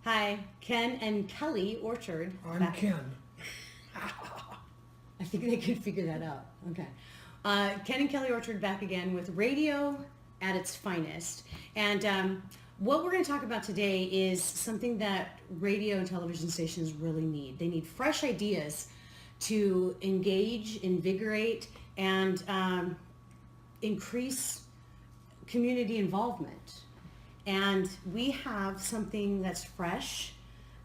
Hi, Ken and Kelly Orchard. I'm Ken. I think they could figure that out. Okay. Ken and Kelly Orchard back again with radio at its finest. And what we're going to talk about today is something that radio and television stations really need. They need fresh ideas to engage, invigorate, and increase community involvement. And we have something that's fresh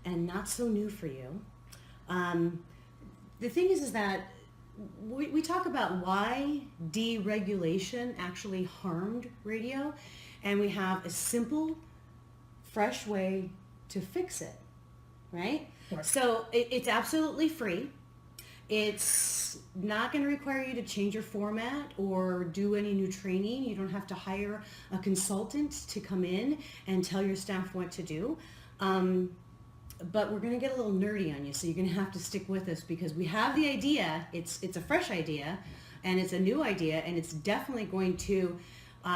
and not so new for you. The thing is that we talk about why deregulation actually harmed radio, and we have a simple, fresh way to fix it, right? Right. So it's absolutely free. It's not going to require you to change your format or do any new training. You don't have to hire a consultant to come in and tell your staff what to do. But we're going to get a little nerdy on you, so you're going to have to stick with us because we have the idea. It's a fresh idea, and it's a new idea, and it's definitely going to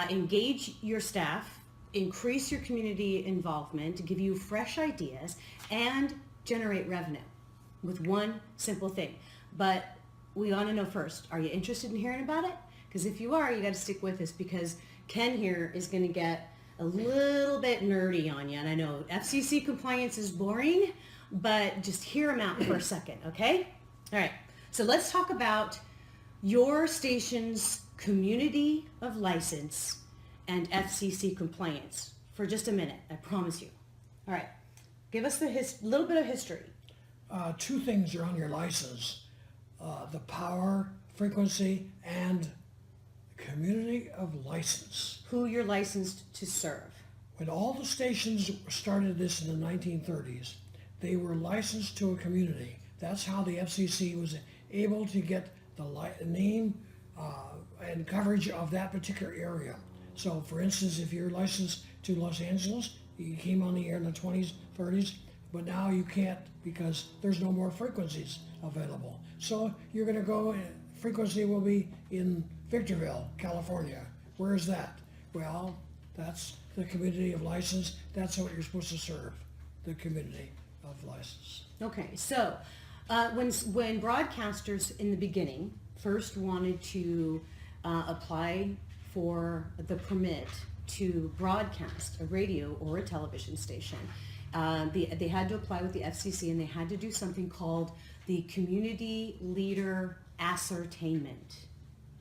engage your staff, increase your community involvement, give you fresh ideas, and generate revenue with one simple thing. But we want to know first, are you interested in hearing about it? Because if you are, you got to stick with us because Ken here is going to get a little bit nerdy on you. And I know FCC compliance is boring, but just hear him out for a second, okay? All right, so let's talk about your station's community of license and FCC compliance for just a minute, I promise you. All right, give us the little bit of history. Two things are on your license. The power, frequency, and community of license. Who you're licensed to serve. When all the stations started this in the 1930s, they were licensed to a community. That's how the FCC was able to get the name and coverage of that particular area. So for instance, if you're licensed to Los Angeles, you came on the air in the 20s, 30s, but now you can't because there's no more frequencies available. So you're going to go, frequency will be in Victorville, California. Where is that? Well, that's the community of license. That's what you're supposed to serve, the community of license. Okay, so when broadcasters in the beginning first wanted to apply for the permit to broadcast a radio or a television station, they had to apply with the FCC, and they had to do something called the Community Leader Ascertainment.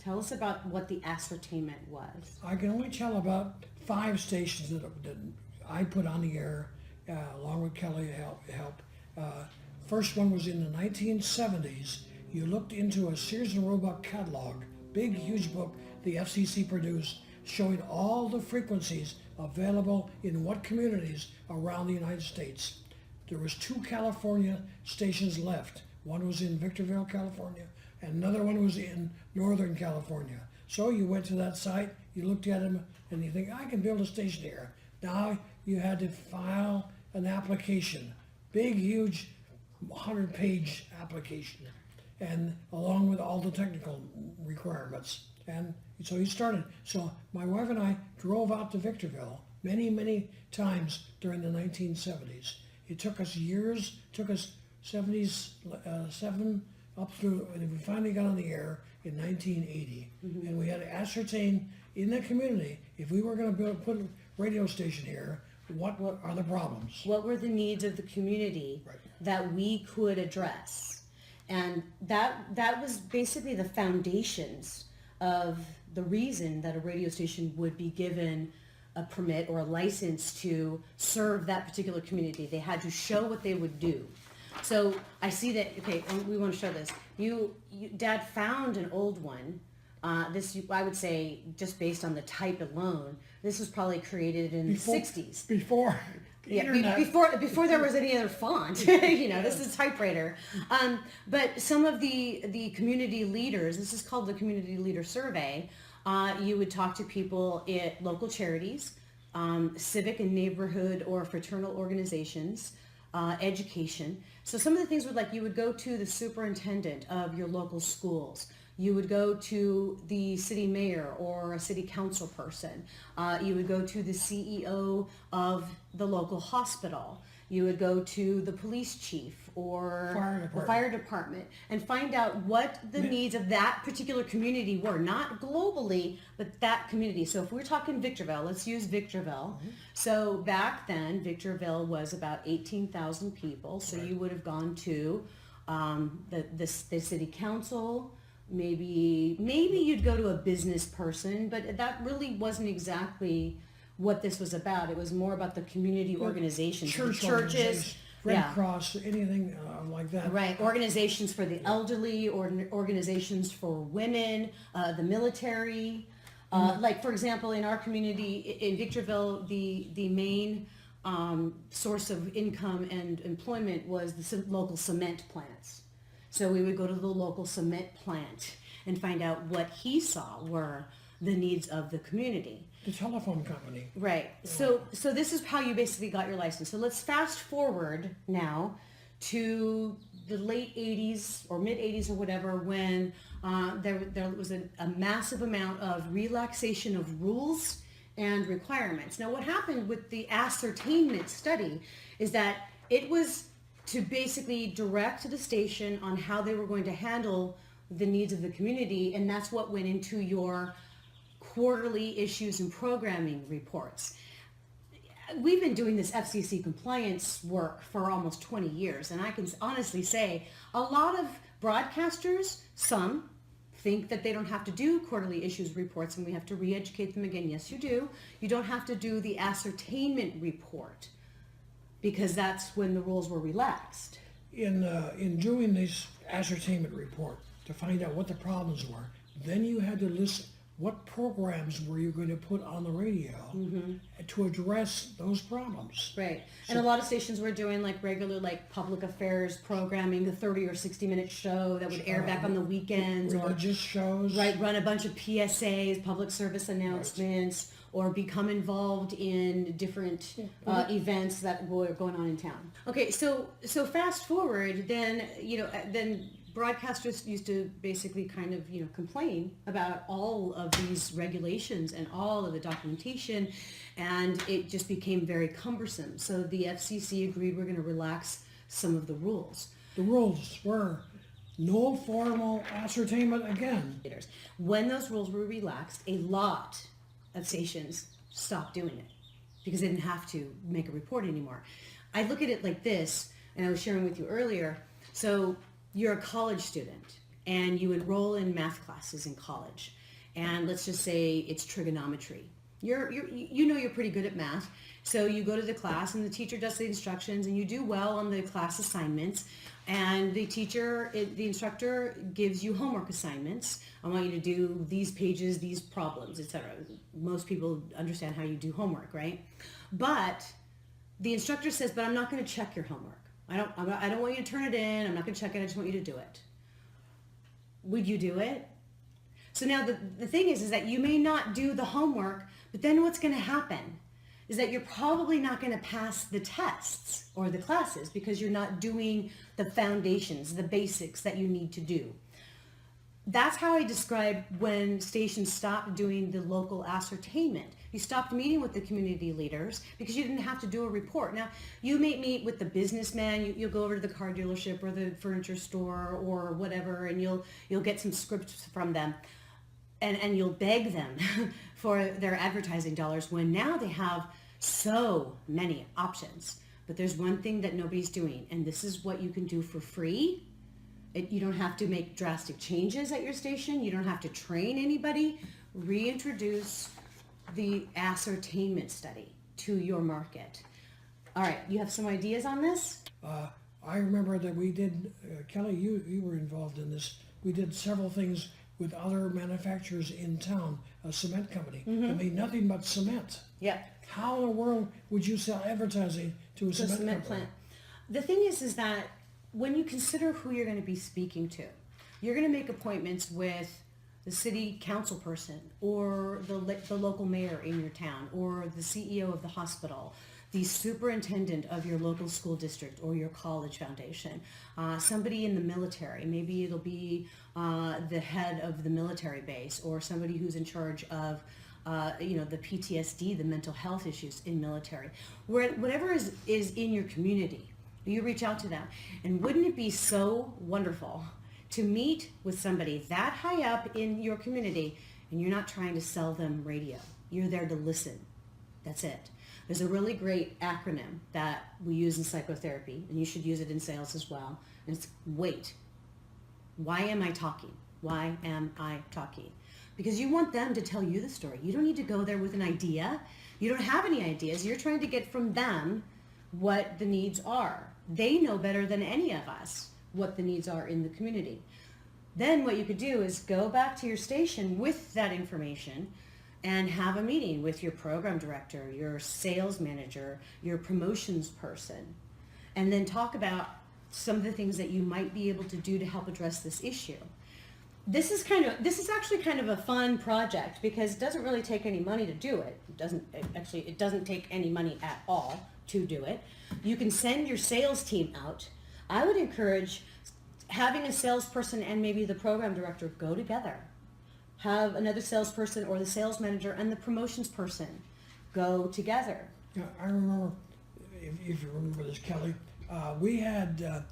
Tell us about what the ascertainment was. I can only tell about 5 stations that I put on the air, along with Kelly help. First one was in the 1970s. You looked into a Sears and Roebuck catalog, big, huge book the FCC produced, showing all the frequencies available in what communities around the United States. There was 2 California stations left. One was in Victorville, California, and another one was in Northern California. So you went to that site, you looked at them, and you think, I can build a station here. Now you had to file an application, big, huge, 100-page application, and along with all the technical requirements. And so he started. So my wife and I drove out to Victorville many, many times during the 1970s. It took us years, took us 77 up through, and we finally got on the air in 1980. Mm-hmm. And we had to ascertain in the community, if we were going to put a radio station here, what are the problems? What were the needs of the community Right. that we could address? And that was basically the foundations of the reason that a radio station would be given a permit or a license to serve that particular community. They had to show what they would do. So I see that, okay, we want to show this. Dad found an old one. I would say, just based on the type alone, this was probably created in the 60s. Before internet. Before there was any other font. This is typewriter. But some of the community leaders, this is called the Community Leader Survey, you would talk to people at local charities, civic and neighborhood or fraternal organizations, education. So some of the things were like you would go to the superintendent of your local schools. You would go to the city mayor or a city council person. You would go to the CEO of the local hospital. You would go to the police chief or the fire department and find out what the needs of that particular community were, not globally, but that community. So if we're talking Victorville, let's use Victorville. So back then, Victorville was about 18,000 people. So you would have gone to the city council. Maybe you'd go to a business person, but that really wasn't exactly what this was about. It was more about the community organizations, churches, Red Cross, anything like that. Right, organizations for the elderly, or organizations for women, the military. Like, for example, in our community in Victorville, the main source of income and employment was the local cement plants. So we would go to the local cement plant and find out what he saw were the needs of the community. The telephone company. Right. So this is how you basically got your license. So let's fast forward now to the late 80s or mid 80s or whatever, when there was a massive amount of relaxation of rules and requirements. Now, what happened with the ascertainment study is that it was to basically direct the station on how they were going to handle the needs of the community, and that's what went into your quarterly issues and programming reports. We've been doing this FCC compliance work for almost 20 years, and I can honestly say a lot of broadcasters, some think that they don't have to do quarterly issues reports, and we have to re-educate them again. Yes, you do. You don't have to do the ascertainment report, because that's when the rules were relaxed. In doing this ascertainment report to find out what the problems were, then you had to list what programs were you going to put on the radio to address those problems. Right. And a lot of stations were doing like regular like public affairs programming, a 30 or 60-minute show that would air back on the weekends, religious shows. Right, run a bunch of PSAs, public service announcements, or become involved in different events that were going on in town. Okay, so fast forward, then then broadcasters used to basically kind of complain about all of these regulations and all of the documentation, and it just became very cumbersome. So the FCC agreed we're going to relax some of the rules. The rules were no formal ascertainment again. When those rules were relaxed, a lot of stations stopped doing it because they didn't have to make a report anymore. I look at it like this, and I was sharing with you earlier. So you're a college student and you enroll in math classes in college, and let's just say it's trigonometry. You're pretty good at math, so you go to the class and the teacher does the instructions and you do well on the class assignments, and the instructor gives you homework assignments. I want you to do these pages, these problems, etc. Most people understand how you do homework, right? But the instructor says, but I'm not going to check your homework. I don't want you to turn it in. I'm not going to check it. I just want you to do it. Would you do it? So now the thing is that you may not do the homework, but then what's going to happen is that you're probably not going to pass the tests or the classes because you're not doing the foundations, the basics that you need to do. That's how I describe when stations stopped doing the local ascertainment. You stopped meeting with the community leaders because you didn't have to do a report. Now, you may meet with the businessman. You'll go over to the car dealership or the furniture store or whatever, and you'll get some scripts from them, and you'll beg them for their advertising dollars when now they have so many options. But there's one thing that nobody's doing, and this is what you can do for free. You don't have to make drastic changes at your station. You don't have to train anybody. Reintroduce the ascertainment study to your market. All right, you have some ideas on this? I remember that we did, Kelly, you were involved in this. We did several things with other manufacturers in town, a cement company that made nothing but cement. Yeah. How in the world would you sell advertising to a cement company? Plant. The thing is that when you consider who you're going to be speaking to, you're going to make appointments with the city council person or the local mayor in your town or the CEO of the hospital, the superintendent of your local school district or your college foundation, somebody in the military. Maybe it'll be the head of the military base, or somebody who's in charge of the PTSD, the mental health issues in military. Whatever is in your community, you reach out to them. And wouldn't it be so wonderful to meet with somebody that high up in your community, and you're not trying to sell them radio. You're there to listen. That's it. There's a really great acronym that we use in psychotherapy, and you should use it in sales as well. And it's WAIT. Why am I talking? Why am I talking? Because you want them to tell you the story. You don't need to go there with an idea. You don't have any ideas. You're trying to get from them what the needs are. They know better than any of us what the needs are in the community. Then what you could do is go back to your station with that information and have a meeting with your program director, your sales manager, your promotions person, and then talk about some of the things that you might be able to do to help address this issue. This is actually kind of a fun project because it doesn't really take any money to do it. It doesn't take any money at all to do it. You can send your sales team out. I would encourage having a salesperson and maybe the program director go together. Have another salesperson or the sales manager and the promotions person go together. Yeah, I remember, if you remember this, Kelly, we had a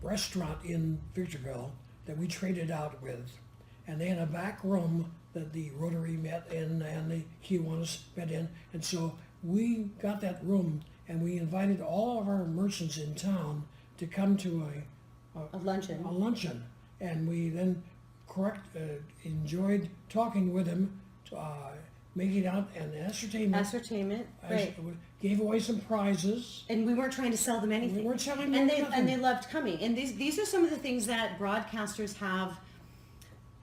restaurant in Victorville that we traded out with, and they had a back room that the Rotary met in and the Kiwanis met in, and so we got that room and we invited all of our merchants in town to come to a luncheon, and we then enjoyed talking with him, making out an ascertainment, right? Gave away some prizes, and we weren't trying to sell them anything. We weren't selling them anything, nothing. And they loved coming. And these are some of the things that broadcasters have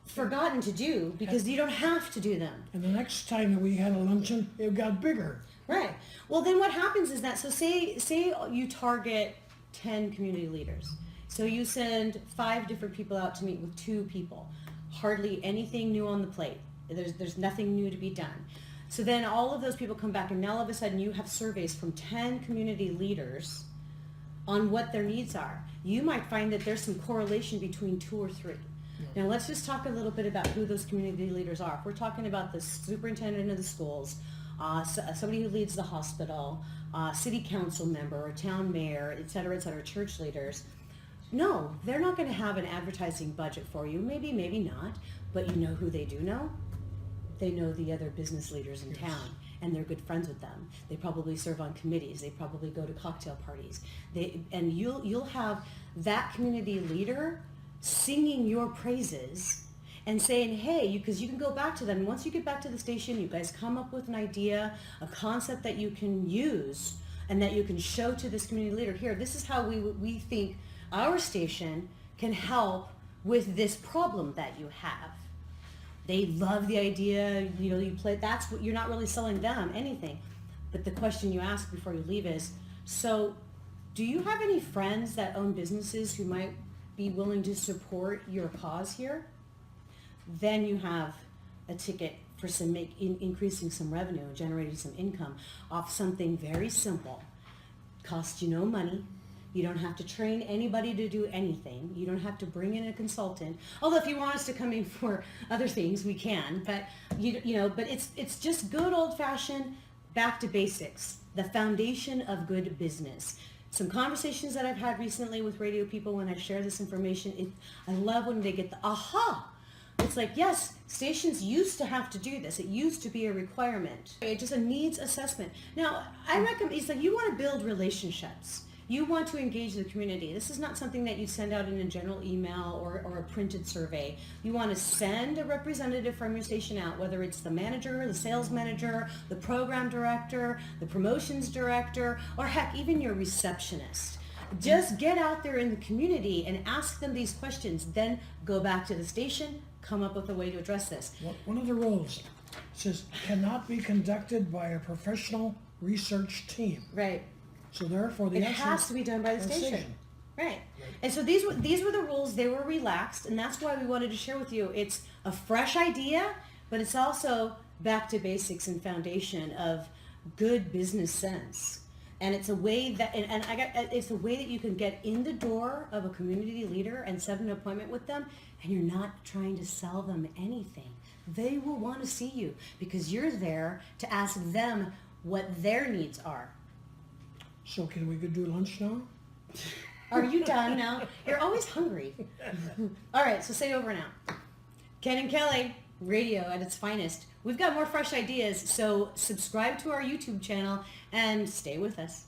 forgotten to do because you don't have to do them. And the next time that we had a luncheon, it got bigger. Right. Well, then what happens is that, so say you target 10 community leaders. So you send 5 different people out to meet with 2 people. Hardly anything new on the plate. There's nothing new to be done. So then all of those people come back, and now all of a sudden you have surveys from 10 community leaders on what their needs are. You might find that there's some correlation between 2 or 3. Now let's just talk a little bit about who those community leaders are. If we're talking about the superintendent of the schools, somebody who leads the hospital, city council member, or town mayor, et cetera, church leaders, no, they're not going to have an advertising budget for you. Maybe not. But you know who they do know? They know the other business leaders in town, and they're good friends with them. They probably serve on committees. They probably go to cocktail parties. And you'll have that community leader singing your praises and saying, hey, because you can go back to them. Once you get back to the station, you guys come up with an idea, a concept that you can use and that you can show to this community leader. Here, this is how we think our station can help with this problem that you have. They love the idea, you play, that's what, you're not really selling them anything. But the question you ask before you leave is, so do you have any friends that own businesses who might be willing to support your cause here? Then you have a ticket for increasing some revenue, generating some income off something very simple. Costs you no money. You don't have to train anybody to do anything. You don't have to bring in a consultant. Although if you want us to come in for other things, we can. But but it's just good old-fashioned back to basics, the foundation of good business. Some conversations that I've had recently with radio people when I share this information, I love when they get the aha. It's like, yes, stations used to have to do this. It used to be a requirement. It's just a needs assessment. Now, I recommend, it's like you want to build relationships. You want to engage the community. This is not something that you send out in a general email or a printed survey. You want to send a representative from your station out, whether it's the manager, the sales manager, the program director, the promotions director, or heck, even your receptionist. Just get out there in the community and ask them these questions. Then go back to the station, come up with a way to address this. One of the rules says cannot be conducted by a professional research team. Right. So therefore, it has to be done by the station. Right. And so these were the rules. They were relaxed, and that's why we wanted to share with you. It's a fresh idea, but it's also back to basics and foundation of good business sense. And it's a way that, it's a way that you can get in the door of a community leader and set an appointment with them, and you're not trying to sell them anything. They will want to see you because you're there to ask them what their needs are. So can we go do lunch now? Are you done now? You're always hungry. All right, so say over now. Ken and Kelly, radio at its finest. We've got more fresh ideas, so subscribe to our YouTube channel and stay with us.